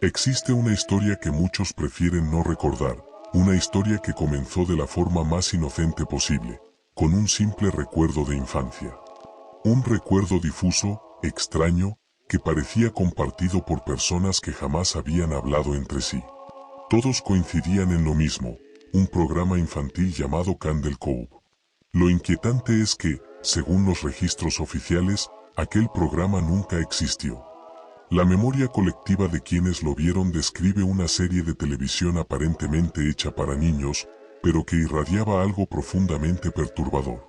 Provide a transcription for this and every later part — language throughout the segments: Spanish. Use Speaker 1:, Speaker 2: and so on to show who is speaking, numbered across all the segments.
Speaker 1: Existe una historia que muchos prefieren no recordar, una historia que comenzó de la forma más inocente posible, con un simple recuerdo de infancia. Un recuerdo difuso, extraño, que parecía compartido por personas que jamás habían hablado entre sí. Todos coincidían en lo mismo, un programa infantil llamado Candle Cove. Lo inquietante es que, según los registros oficiales, aquel programa nunca existió. La memoria colectiva de quienes lo vieron describe una serie de televisión aparentemente hecha para niños, pero que irradiaba algo profundamente perturbador.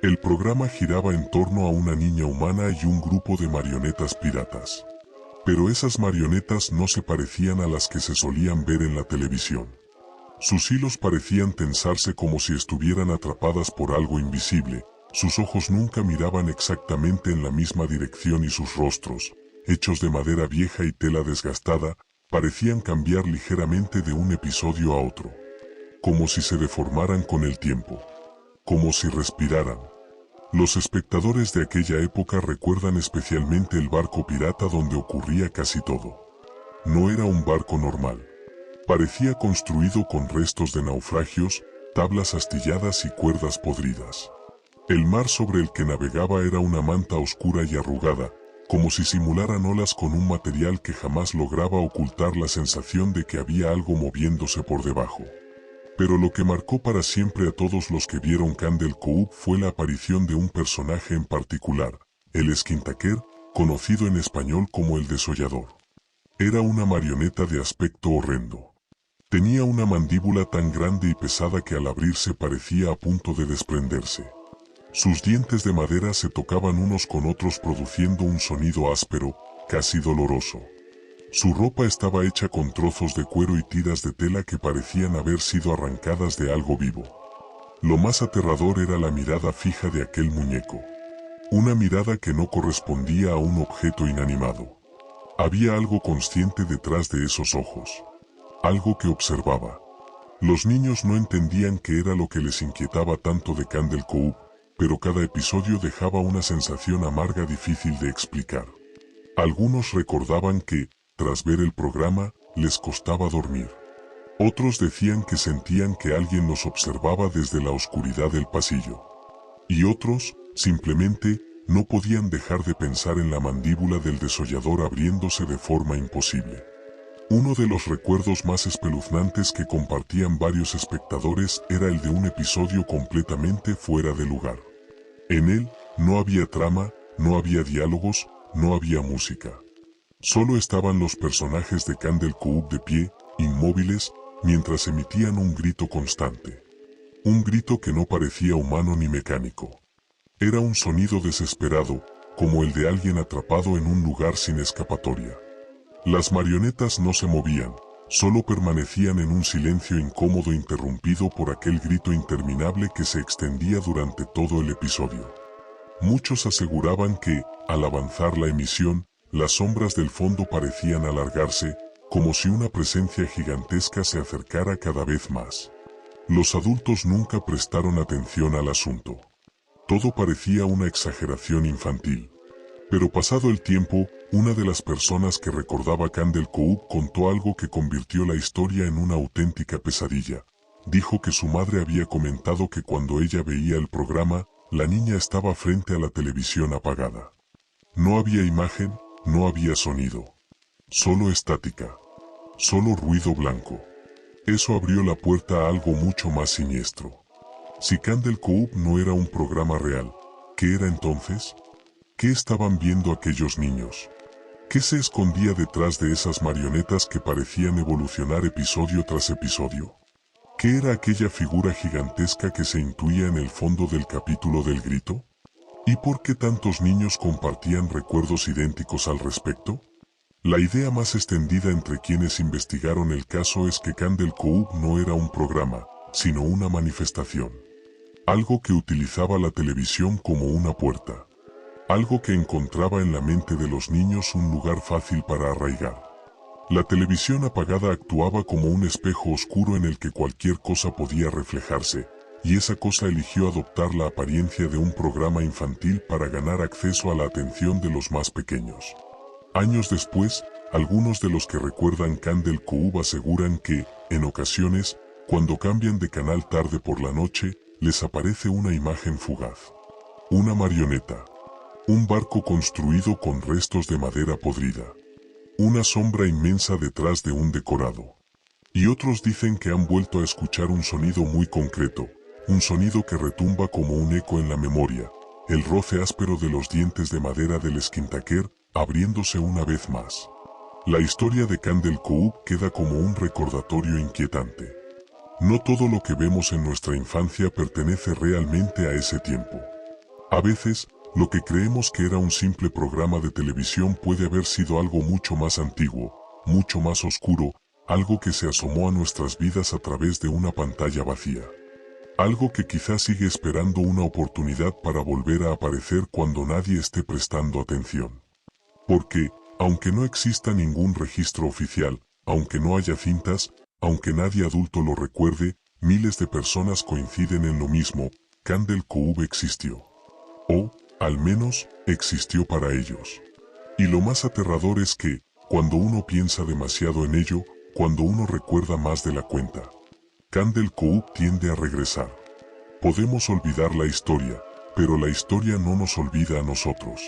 Speaker 1: El programa giraba en torno a una niña humana y un grupo de marionetas piratas. Pero esas marionetas no se parecían a las que se solían ver en la televisión. Sus hilos parecían tensarse como si estuvieran atrapadas por algo invisible, sus ojos nunca miraban exactamente en la misma dirección y sus rostros, hechos de madera vieja y tela desgastada, parecían cambiar ligeramente de un episodio a otro. Como si se deformaran con el tiempo. Como si respiraran. Los espectadores de aquella época recuerdan especialmente el barco pirata donde ocurría casi todo. No era un barco normal. Parecía construido con restos de naufragios, tablas astilladas y cuerdas podridas. El mar sobre el que navegaba era una manta oscura y arrugada, como si simularan olas con un material que jamás lograba ocultar la sensación de que había algo moviéndose por debajo. Pero lo que marcó para siempre a todos los que vieron Candle Cove fue la aparición de un personaje en particular, el Skintaker, conocido en español como el Desollador. Era una marioneta de aspecto horrendo. Tenía una mandíbula tan grande y pesada que al abrirse parecía a punto de desprenderse. Sus dientes de madera se tocaban unos con otros produciendo un sonido áspero, casi doloroso. Su ropa estaba hecha con trozos de cuero y tiras de tela que parecían haber sido arrancadas de algo vivo. Lo más aterrador era la mirada fija de aquel muñeco. Una mirada que no correspondía a un objeto inanimado. Había algo consciente detrás de esos ojos. Algo que observaba. Los niños no entendían qué era lo que les inquietaba tanto de Candle Cove, pero cada episodio dejaba una sensación amarga difícil de explicar. Algunos recordaban que, tras ver el programa, les costaba dormir. Otros decían que sentían que alguien los observaba desde la oscuridad del pasillo. Y otros, simplemente, no podían dejar de pensar en la mandíbula del desollador abriéndose de forma imposible. Uno de los recuerdos más espeluznantes que compartían varios espectadores era el de un episodio completamente fuera de lugar. En él, no había trama, no había diálogos, no había música. Solo estaban los personajes de Candle Cove de pie, inmóviles, mientras emitían un grito constante. Un grito que no parecía humano ni mecánico. Era un sonido desesperado, como el de alguien atrapado en un lugar sin escapatoria. Las marionetas no se movían, solo permanecían en un silencio incómodo interrumpido por aquel grito interminable que se extendía durante todo el episodio. Muchos aseguraban que, al avanzar la emisión, las sombras del fondo parecían alargarse, como si una presencia gigantesca se acercara cada vez más. Los adultos nunca prestaron atención al asunto. Todo parecía una exageración infantil. Pero pasado el tiempo, una de las personas que recordaba Candle Cove contó algo que convirtió la historia en una auténtica pesadilla. Dijo que su madre había comentado que cuando ella veía el programa, la niña estaba frente a la televisión apagada. No había imagen, no había sonido. Solo estática. Solo ruido blanco. Eso abrió la puerta a algo mucho más siniestro. Si Candle Cove no era un programa real, ¿qué era entonces? ¿Qué estaban viendo aquellos niños? ¿Qué se escondía detrás de esas marionetas que parecían evolucionar episodio tras episodio? ¿Qué era aquella figura gigantesca que se intuía en el fondo del capítulo del grito? ¿Y por qué tantos niños compartían recuerdos idénticos al respecto? La idea más extendida entre quienes investigaron el caso es que Candle Cove no era un programa, sino una manifestación. Algo que utilizaba la televisión como una puerta. Algo que encontraba en la mente de los niños un lugar fácil para arraigar. La televisión apagada actuaba como un espejo oscuro en el que cualquier cosa podía reflejarse, y esa cosa eligió adoptar la apariencia de un programa infantil para ganar acceso a la atención de los más pequeños. Años después, Algunos de los que recuerdan Candle Cove aseguran que, en ocasiones, cuando cambian de canal tarde por la noche, les aparece una imagen fugaz. Una marioneta. Un barco construido con restos de madera podrida. Una sombra inmensa detrás de un decorado. Y otros dicen que han vuelto a escuchar un sonido muy concreto, un sonido que retumba como un eco en la memoria, el roce áspero de los dientes de madera del Skintaker abriéndose una vez más. La historia de Candle Cove queda como un recordatorio inquietante. No todo lo que vemos en nuestra infancia pertenece realmente a ese tiempo. A veces, lo que creemos que era un simple programa de televisión puede haber sido algo mucho más antiguo, mucho más oscuro, algo que se asomó a nuestras vidas a través de una pantalla vacía. Algo que quizás sigue esperando una oportunidad para volver a aparecer cuando nadie esté prestando atención. Porque, aunque no exista ningún registro oficial, aunque no haya cintas, aunque nadie adulto lo recuerde, miles de personas coinciden en lo mismo: Candle Cove existió. O, al menos, existió para ellos. Y lo más aterrador es que, cuando uno piensa demasiado en ello, cuando uno recuerda más de la cuenta, Candle Cove tiende a regresar. Podemos olvidar la historia, pero la historia no nos olvida a nosotros.